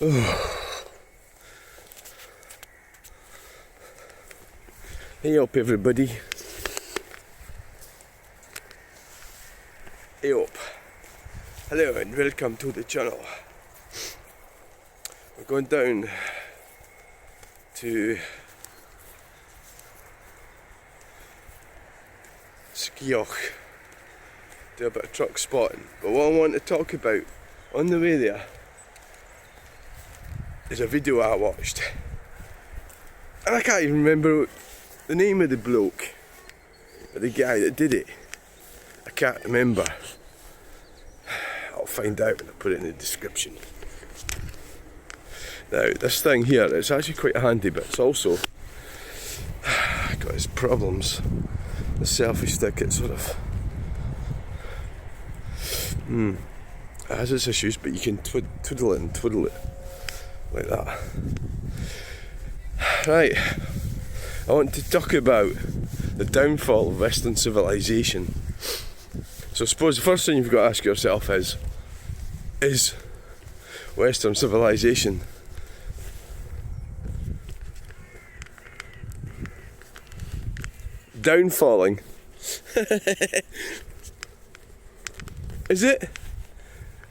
Hey up everybody. Hey up. Hello and welcome to the channel. We're going down to Skioch, do a bit of truck spotting. But what I want to talk about on the way there is a video I watched. And I can't even remember the name of the bloke, or the guy that did it. I can't remember. I'll find out and I'll put it in the description. Now, this thing here, it's actually quite handy, but it's also got its problems. The selfie stick, it sort of it has its issues, but you can twiddle it and twiddle it like that. Right, I want to talk about the downfall of Western civilization. So I suppose the first thing you've got to ask yourself is Western civilization downfalling? Is it?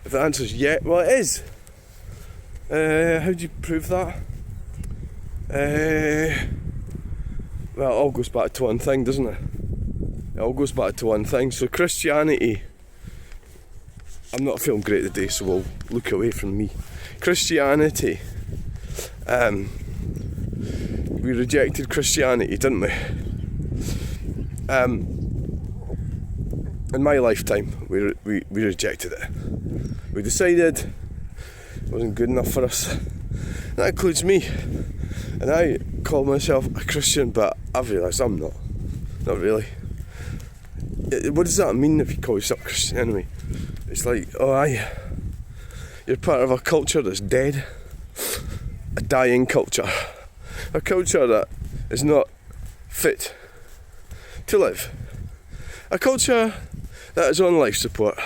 If the answer is yeah, well it is. How do you prove that? Well, it all goes back to one thing, doesn't it? It all goes back to one thing. So Christianity, I'm not feeling great today, so we'll look away from me. Christianity, we rejected Christianity, didn't we? In my lifetime, we rejected it. We decided it wasn't good enough for us. That includes me. And I call myself a Christian, but I've realised I'm not. Not really. What does that mean if you call yourself Christian anyway? It's like, oh aye, you're part of a culture that's dead. A dying culture. A culture that is not fit to live. A culture that is on life support.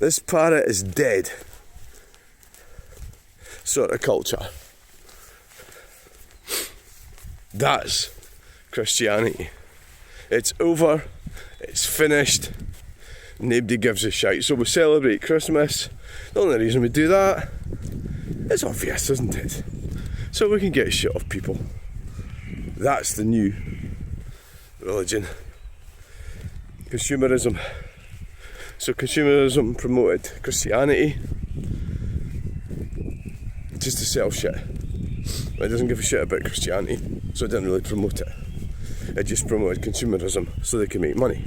This parrot is dead sort of culture. That's Christianity. It's over, it's finished, nobody gives a shite. So we celebrate Christmas. The only reason we do that is obvious, isn't it? So we can get shit off people. That's the new religion. Consumerism. So consumerism promoted Christianity just to sell shit. It doesn't give a shit about Christianity, so it didn't really promote it. It just promoted consumerism so they can make money.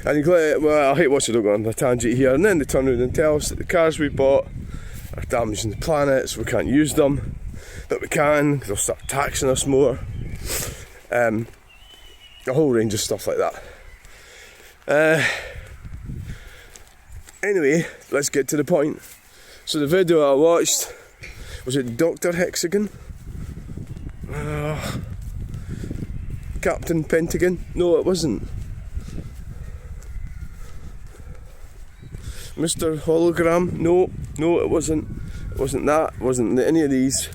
And you go, well, I hate watching it go on a tangent here, and then they turn around and tell us that the cars we bought are damaging the planet, so we can't use them. But we can, because they'll start taxing us more. A whole range of stuff like that. Anyway, let's get to the point. So the video I watched, was it Dr. Hexagon? Captain Pentagon? No, it wasn't. Mr. Hologram? No, it wasn't. It wasn't that. It wasn't any of these.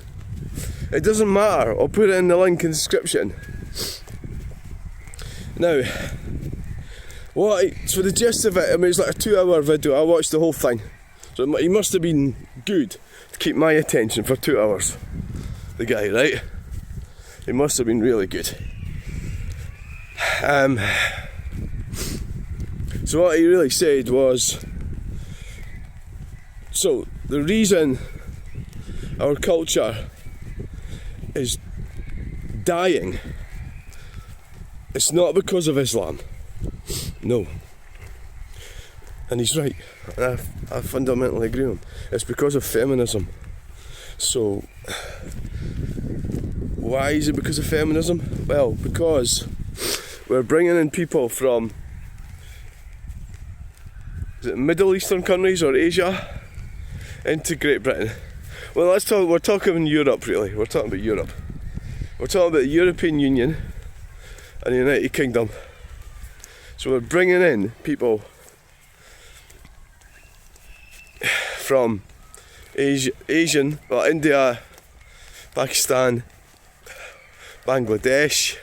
It doesn't matter. I'll put it in the link in the description. Now, so the gist of it, I mean, it's like a 2-hour video. I watched the whole thing. So he must have been good to keep my attention for 2 hours. The guy, right? He must have been really good. So what he really said was, so the reason our culture is dying, it's not because of Islam. No. And he's right. I fundamentally agree with him. It's because of feminism. So, why is it because of feminism? Well, because we're bringing in people from, is it Middle Eastern countries or Asia into Great Britain. Well, we're talking Europe really. We're talking about Europe. We're talking about the European Union and the United Kingdom. So we're bringing in people from Asian, well, India, Pakistan, Bangladesh,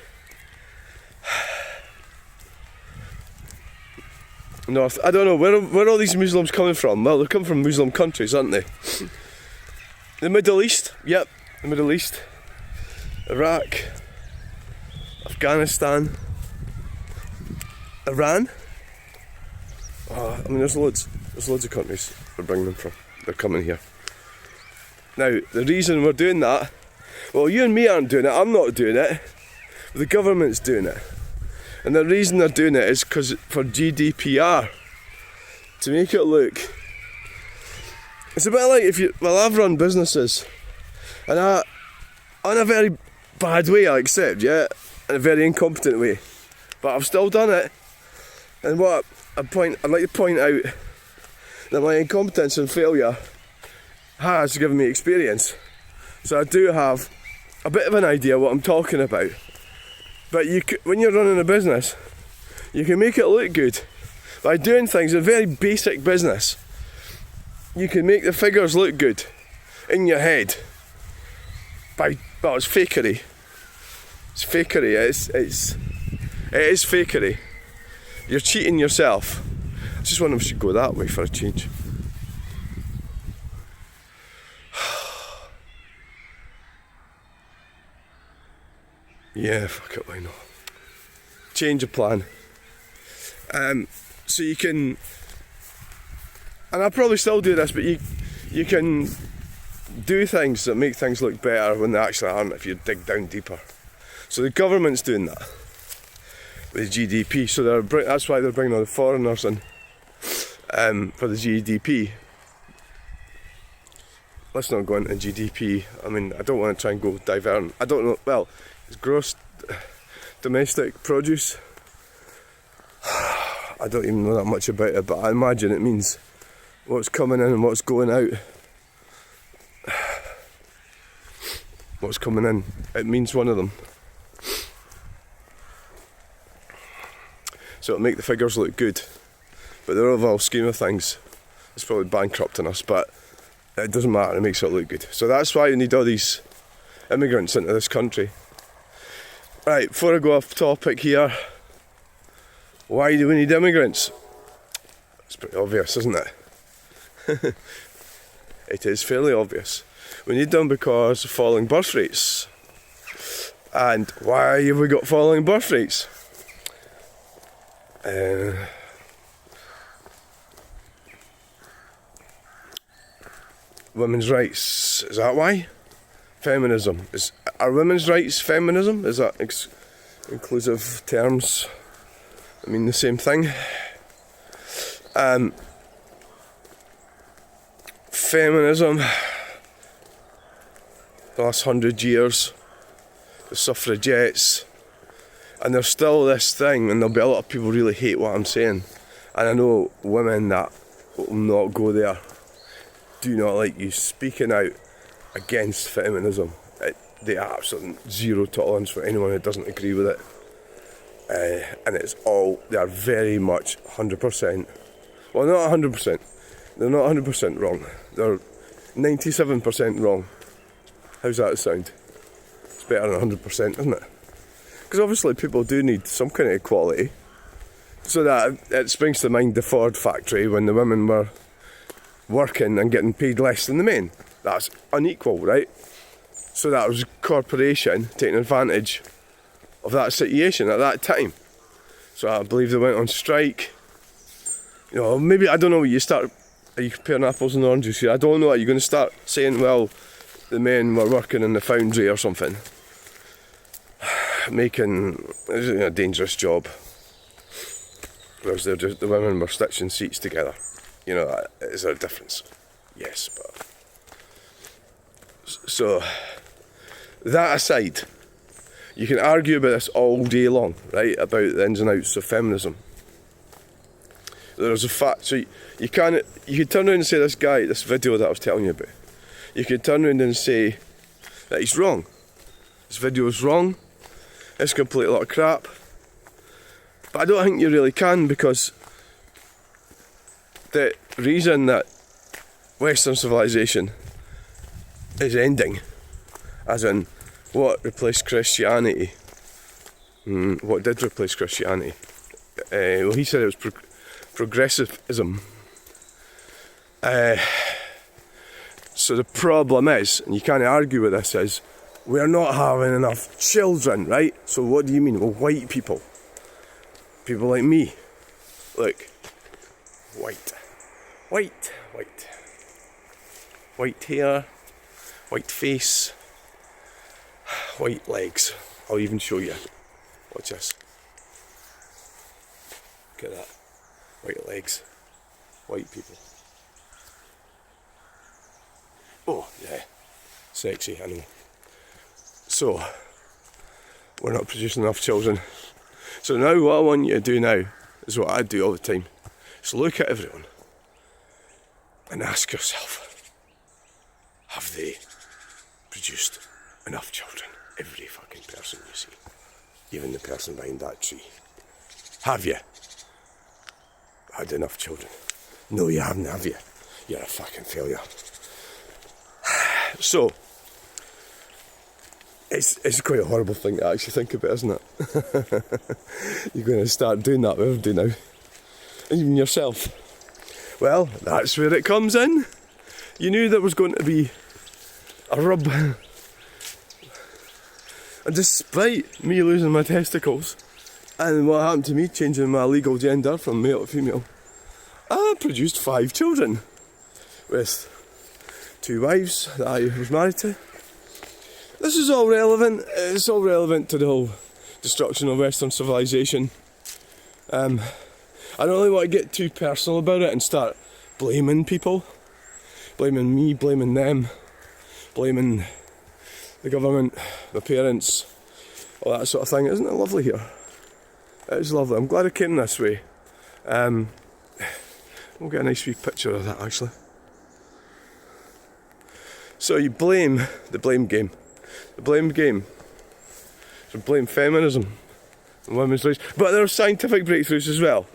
North. I don't know where are all these Muslims coming from. Well, they come from Muslim countries, aren't they? The Middle East. Yep, the Middle East. Iraq, Afghanistan, Iran. Oh, I mean, there's loads of countries we're bringing them from. They're coming here. Now, the reason we're doing that, well, you and me aren't doing it. I'm not doing it. The government's doing it. And the reason they're doing it is because for GDPR, to make it look. It's a bit like I've run businesses, and in a very bad way, I accept, yeah, in a very incompetent way, but I've still done it. And I'd like to point out that my incompetence and failure has given me experience, so I do have a bit of an idea what I'm talking about. But when you're running a business, you can make it look good by doing things in a very basic business. You can make the figures look good in your head. It's fakery. It's fakery. It is fakery. You're cheating yourself. I just wonder if we should go that way for a change. Yeah, fuck it, why not? Change of plan. So you can, and I'll probably still do this, but you can do things that make things look better when they actually aren't if you dig down deeper. So the government's doing that with GDP, so that's why they're bringing all the foreigners in for the GDP. Let's not go into GDP. I mean, I don't want to try and go divert. I don't know, well, it's gross domestic produce. I don't even know that much about it, but I imagine it means what's coming in and what's going out. What's coming in, it means one of them. So it'll make the figures look good, but the overall scheme of things is probably bankrupting us, but it doesn't matter, it makes it look good. So that's why we need all these immigrants into this country. Right, before I go off topic here, why do we need immigrants? It's pretty obvious, isn't it? It is fairly obvious. We need them because of falling birth rates. And why have we got falling birth rates? Women's rights, is that why? Feminism. Are women's rights feminism? Is that inclusive terms? I mean the same thing. Feminism, the last 100 years, the suffragettes, and there's still this thing, and there'll be a lot of people who really hate what I'm saying, and I know women that will not go there, do not like you speaking out against feminism. They are absolute zero tolerance for anyone who doesn't agree with it. And they are very much 100%, well, not 100%, they're not 100% wrong, they're 97% wrong. How's that sound? It's better than 100%, isn't it? Because obviously people do need some kind of equality. So that it springs to mind the Ford factory when the women were working and getting paid less than the men. That's unequal, right? So that was a corporation taking advantage of that situation at that time. So I believe they went on strike. You know, maybe, I don't know, are you comparing apples and oranges here? I don't know, are you going to start saying, well, the men were working in the foundry or something, making a dangerous job, whereas the women were stitching seats together. You know, is there a difference? Yes, but so that aside, you can argue about this all day long, right? About the ins and outs of feminism. There's a fact. So you could turn around and say this video that I was telling you about. You could turn around and say that he's wrong. This video is wrong. It's a complete lot of crap. But I don't think you really can, because the reason that Western civilization is ending, as in what replaced Christianity. What did replace Christianity? Well, he said it was progressivism. So the problem is, and you can't argue with this, is we're not having enough children, right? So what do you mean? Well, white people like me, look, white hair, white face, white legs. I'll even show you. Watch this. Look at that. White legs. White people. Oh, yeah. Sexy, I know. So, we're not producing enough children. So now what I want you to do now is what I do all the time. Is look at everyone and ask yourself, have they produced enough children? Every fucking person you see. Even the person behind that tree. Have you had enough children? No, you haven't, have you? You're a fucking failure. So, it's quite a horrible thing to actually think about, isn't it? You're going to start doing that with everybody now. Even yourself. Well, that's where it comes in. You knew there was going to be a rub. And despite me losing my testicles, and what happened to me changing my legal gender from male to female, I produced 5 children with 2 wives that I was married to. This is all relevant. It's all relevant to the whole destruction of Western civilization. I don't really want to get too personal about it and start blaming people. Blaming me, blaming them, blaming the government, the parents, all that sort of thing. Isn't it lovely here? It is lovely. I'm glad I came this way. We'll get a nice wee picture of that actually. So you blame the blame game. The blame game. So blame feminism and women's rights. But there are scientific breakthroughs as well.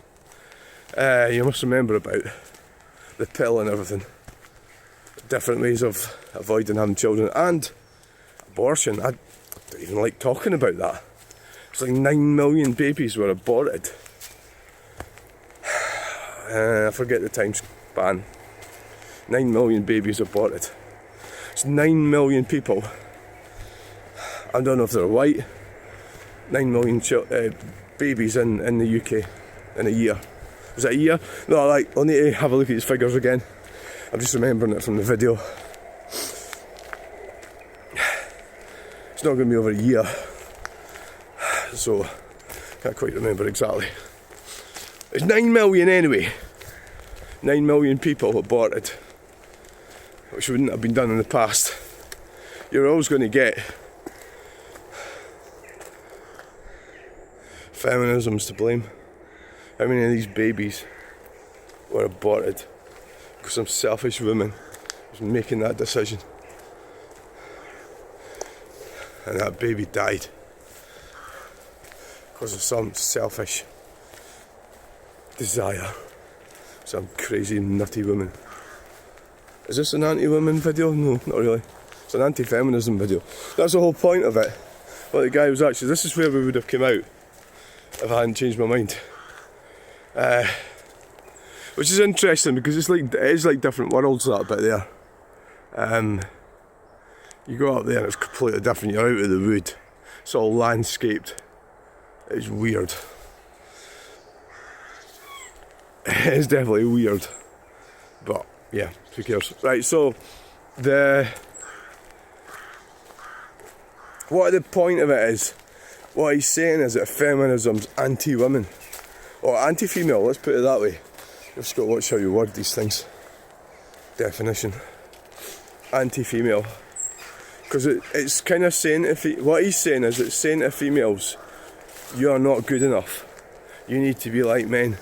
You must remember about the pill and everything. Different ways of avoiding having children and abortion. I don't even like talking about that. It's like 9 million babies were aborted. I forget the time span. 9 million babies aborted. It's 9 million people. I don't know if they're white. 9 million babies in the UK in a year. Was it a year? No, I'll need to have a look at these figures again. I'm just remembering it from the video. It's not going to be over a year, so can't quite remember exactly. It's 9 million anyway. 9 million people aborted, which wouldn't have been done in the past. You're always going to get feminism's to blame. How many of these babies were aborted because some selfish woman was making that decision? And that baby died because of some selfish desire. Some crazy nutty woman. Is this an anti-woman video? No, not really. It's an anti-feminism video. That's the whole point of it. Well, the guy was actually, this is where we would have come out if I hadn't changed my mind. Which is interesting because it is like different worlds, that bit there. You go up there and it's completely different. You're out of the wood. It's all landscaped. It's weird. It's definitely weird. But yeah, who cares? Right, so what the point of it is, what he's saying is that feminism's anti-women. Or anti-female, let's put it that way. You've just got to watch how you word these things. Definition. Anti-female. Because it's kind of saying, what he's saying is it's saying to females, you are not good enough. You need to be like men.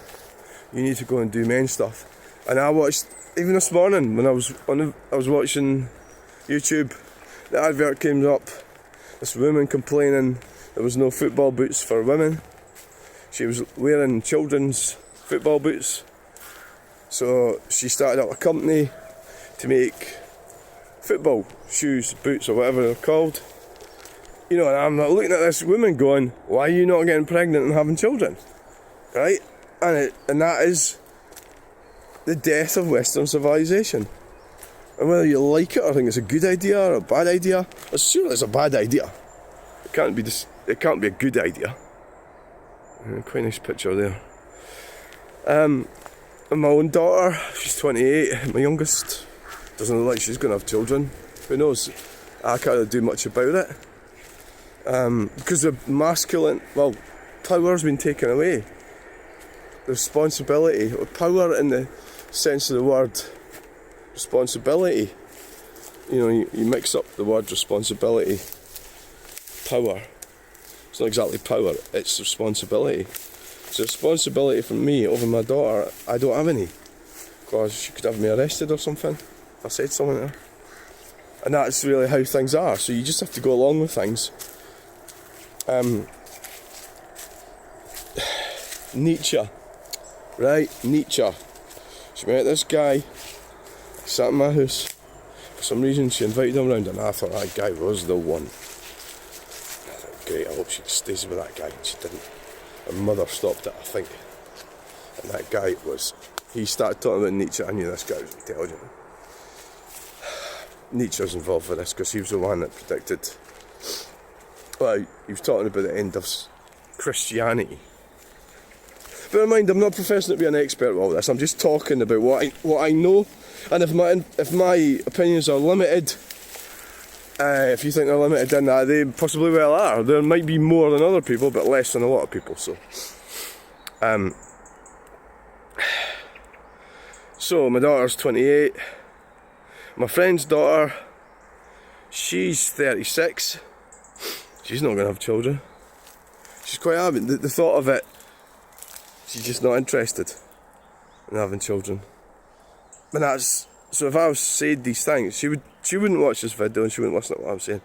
You need to go and do men stuff. And I watched, even this morning when I was watching YouTube, the advert came up. This woman complaining there was no football boots for women. She was wearing children's football boots. So she started up a company to make football shoes, boots, or whatever they're called. You know, and I'm not looking at this woman going, why are you not getting pregnant and having children? Right? And that is the death of Western civilization. And whether you like it or think it's a good idea or a bad idea, surely it's a bad idea. It can't be a good idea. Quite nice picture there. And my own daughter, she's 28, my youngest, doesn't look like she's going to have children. Who knows? I can't really do much about it. Because the masculine, power's been taken away. The responsibility, or power in the sense of the word responsibility. You know, you mix up the word responsibility, power. It's not exactly power, it's responsibility. So responsibility from me over my daughter, I don't have any. Because she could have me arrested or something if I said something to her. And that's really how things are. So you just have to go along with things. Nietzsche. Right, Nietzsche. She met this guy, sat in my house. For some reason she invited him around and I thought that guy was the one. I thought, great, I hope she stays with that guy. And she didn't. Her mother stopped it, I think. And that guy he started talking about Nietzsche. I knew this guy was intelligent. Nietzsche was involved with this because he was the one that predicted, he was talking about the end of Christianity. Bear in mind, I'm not professing to be an expert with all this. I'm just talking about what I know, and if my opinions are limited, if you think they're limited in that, they possibly well are. There might be more than other people, but less than a lot of people. So my daughter's 28. My friend's daughter, she's 36. She's not going to have children. She's quite happy. The thought of it, she's just not interested in having children. And so if I was saying these things, she wouldn't watch this video and she wouldn't listen to what I'm saying.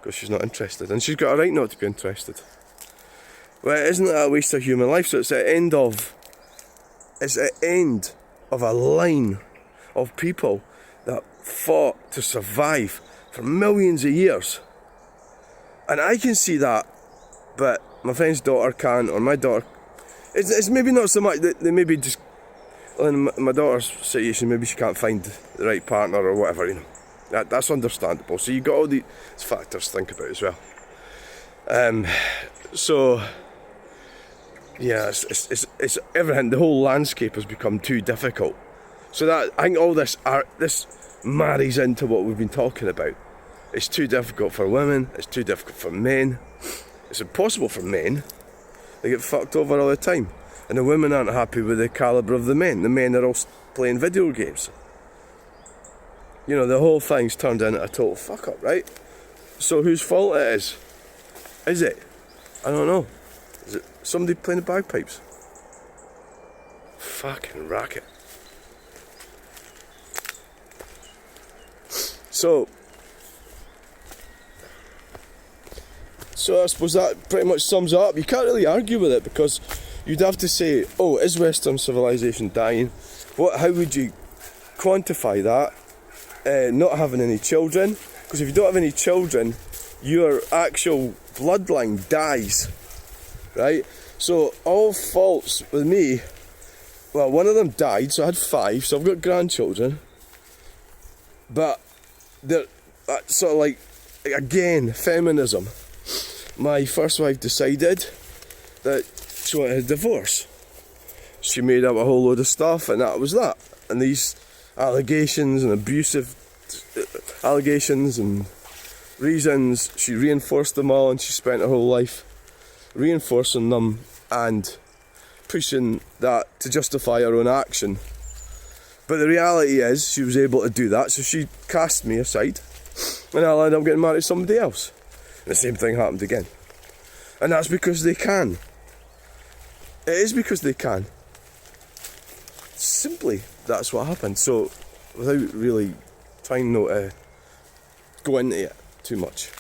Because she's not interested. And she's got a right not to be interested. Well, isn't that a waste of human life? So it's the end of a line of people that fought to survive for millions of years. And I can see that, but my friend's daughter can't, or my daughter. It's maybe not so much that they maybe just, in my daughter's situation, maybe she can't find the right partner or whatever, you know. That's understandable. So you've got all these factors to think about as well. So, yeah, it's everything. The whole landscape has become too difficult. So that, I think all this marries into what we've been talking about. It's too difficult for women, it's too difficult for men, it's impossible for men. They get fucked over all the time. And the women aren't happy with the calibre of the men. The men are all playing video games. You know, the whole thing's turned into a total fuck up, right? So whose fault it is? Is it? I don't know. Is it somebody playing the bagpipes? Fucking racket. So I suppose that pretty much sums it up. You can't really argue with it because you'd have to say, oh, is Western civilization dying? How would you quantify that? Not having any children, because if you don't have any children, your actual bloodline dies, right? So all faults with me, well, one of them died, so I had 5, so I've got grandchildren, but they're sort of like, again, feminism. My first wife decided that she wanted a divorce. She made up a whole load of stuff, and that was that. And these allegations and abusive allegations and reasons, she reinforced them all, and she spent her whole life reinforcing them and pushing that to justify her own action. But the reality is, she was able to do that, so she cast me aside, and I'll end up getting married to somebody else. And the same thing happened again. And that's because they can. It is because they can. Simply, that's what happened. So, without really trying not to go into it too much.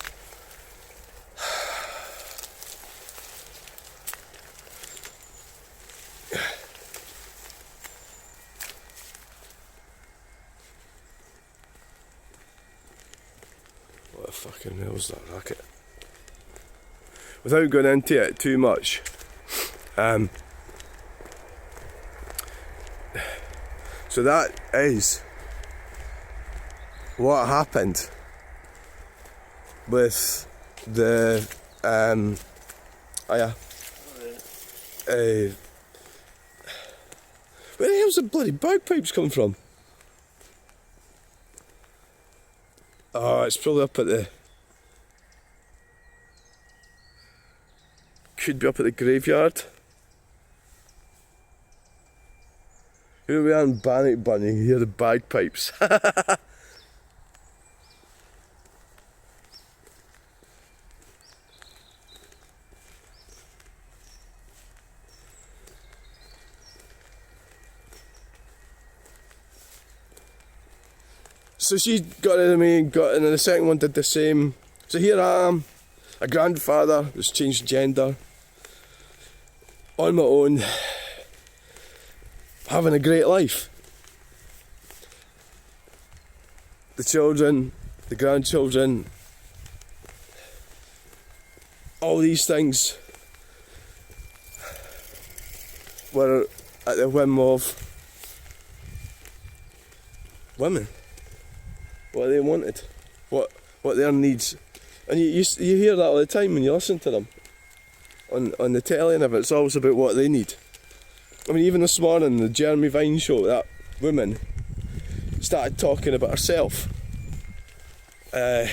the fucking hell's that racket? Without going into it too much, so that is what happened with the where the hell's the bloody bagpipes coming from? Oh, it's probably up at the... Could be up at the graveyard. Here we are in Bannockburn, you can hear the bagpipes. So she got rid of me, and then the second one did the same. So here I am, a grandfather who's changed gender, on my own, having a great life. The children, the grandchildren, all these things were at the whim of women. What they wanted, what their needs, and you hear that all the time when you listen to them on the telly and everything. It's always about what they need. I mean, even this morning, the Jeremy Vine show, that woman started talking about herself. They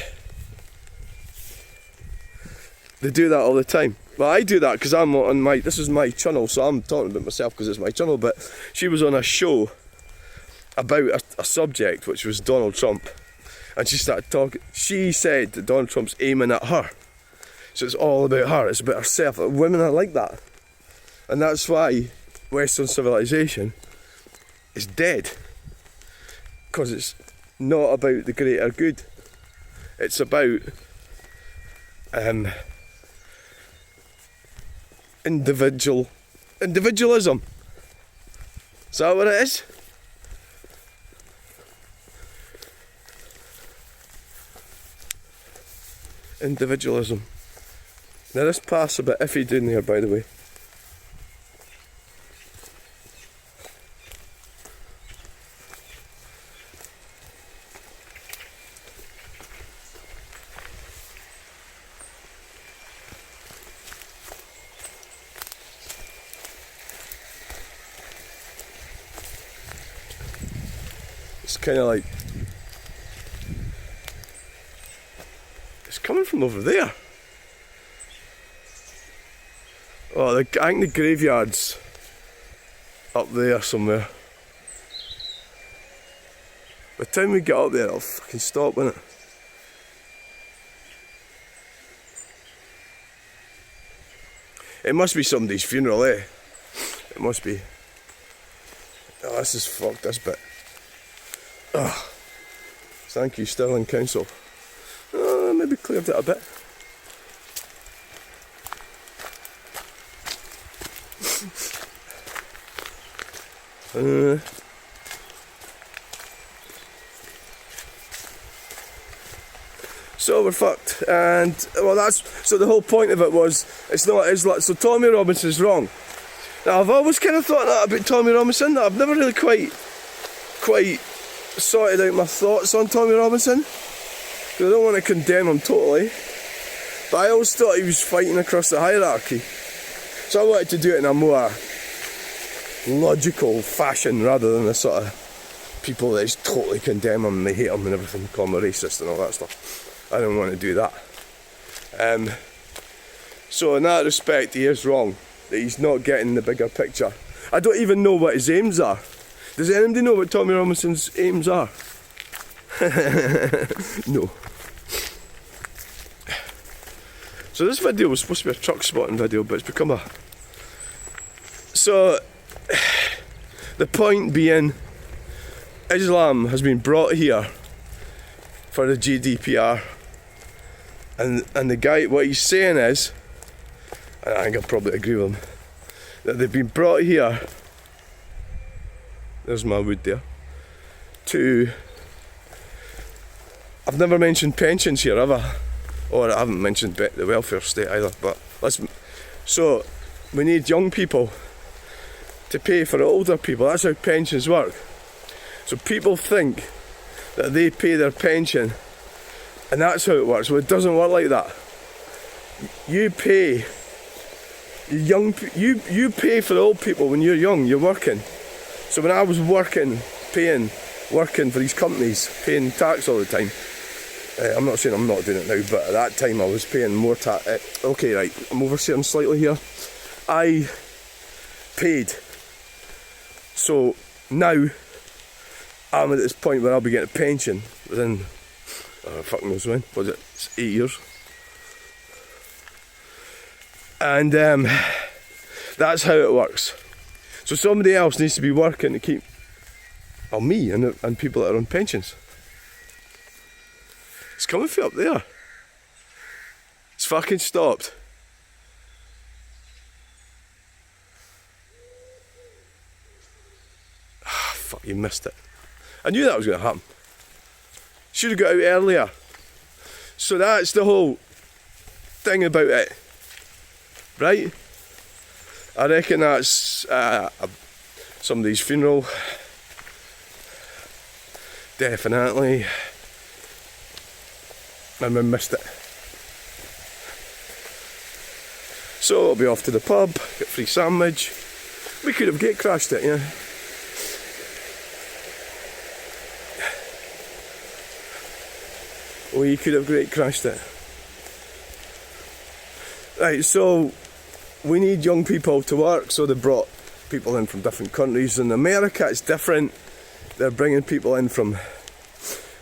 do that all the time. Well, I do that because I'm on this is my channel, so I'm talking about myself because it's my channel. But she was on a show about a subject which was Donald Trump. And she started talking. She said that Donald Trump's aiming at her. So it's all about her, it's about herself. Women are like that. And that's why Western civilization is dead. Because it's not about the greater good. It's about individualism. Is that what it is? Individualism. Now this path's a bit iffy down there, by the way. It's kind of like... coming from over there. Oh, I think the graveyard's up there somewhere. By the time we get up there, it'll fucking stop, won't it? It must be somebody's funeral, eh? It must be. Oh, this is fucked, this bit. Oh. Thank you, Stirling Council. Maybe cleared it a bit. So we're fucked, and well, so the whole point of it was it's not Islam. So Tommy Robinson's wrong. Now I've always kind of thought that about Tommy Robinson. I've never really quite sorted out my thoughts on Tommy Robinson. I don't want to condemn him totally, but I always thought he was fighting across the hierarchy. So I wanted to do it in a more logical fashion rather than the sort of people that just totally condemn him and they hate him and everything, call him a racist and all that stuff. I don't want to do that. So in that respect, he is wrong, that he's not getting the bigger picture. I don't even know what his aims are. Does anybody know what Tommy Robinson's aims are? No. So this video was supposed to be a truck spotting video, but it's become a... So, the point being, Islam has been brought here for the GDPR, and the guy, what he's saying is, and I think I'll probably agree with him, that they've been brought here, there's my wood there, to I've never mentioned pensions here, have I? Or I haven't mentioned the welfare state either, but so we need young people to pay for older people. That's how pensions work. So people think that they pay their pension and that's how it works. Well, it doesn't work like that. You pay you pay for old people when you're young, you're working. So when I was working for these companies, paying tax all the time, I'm not saying I'm not doing it now, but at that time I was paying more tax. Okay, right, I'm oversteering slightly here. I paid. So now I'm at this point where I'll be getting a pension within, fuck knows when, was it 8 years? And that's how it works. So somebody else needs to be working to keep, well, me and people that are on pensions. It's coming from up there. It's fucking stopped. Ah, fuck, you missed it. I knew that was going to happen. Should have got out earlier. So that's the whole thing about it. Right? I reckon that's somebody's funeral. Definitely. And we missed it. So I'll be off to the pub, get a free sandwich. We could have gate crashed it, yeah. We could have gate crashed it. Right, so we need young people to work, so they brought people in from different countries. In America it's different. They're bringing people in from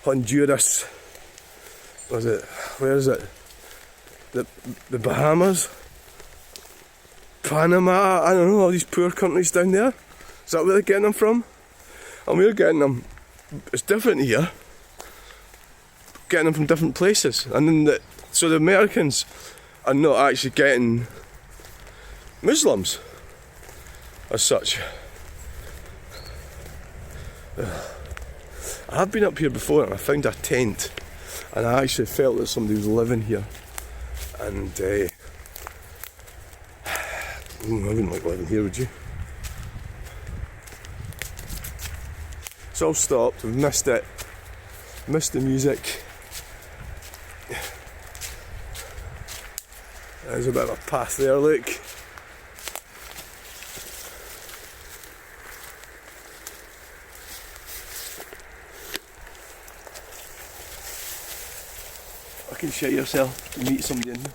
Honduras. Where is it? The Bahamas? Panama? I don't know, all these poor countries down there. Is that where they're getting them from? And we're getting them, it's different here. Getting them from different places. And then so the Americans are not actually getting Muslims as such. I have been up here before and I found a tent and I actually felt that somebody was living here, and I wouldn't like living here, would you? It's all stopped, we've missed it, missed the music. There's a bit of a path there, look. Fucking shit yourself, you meet somebody in here.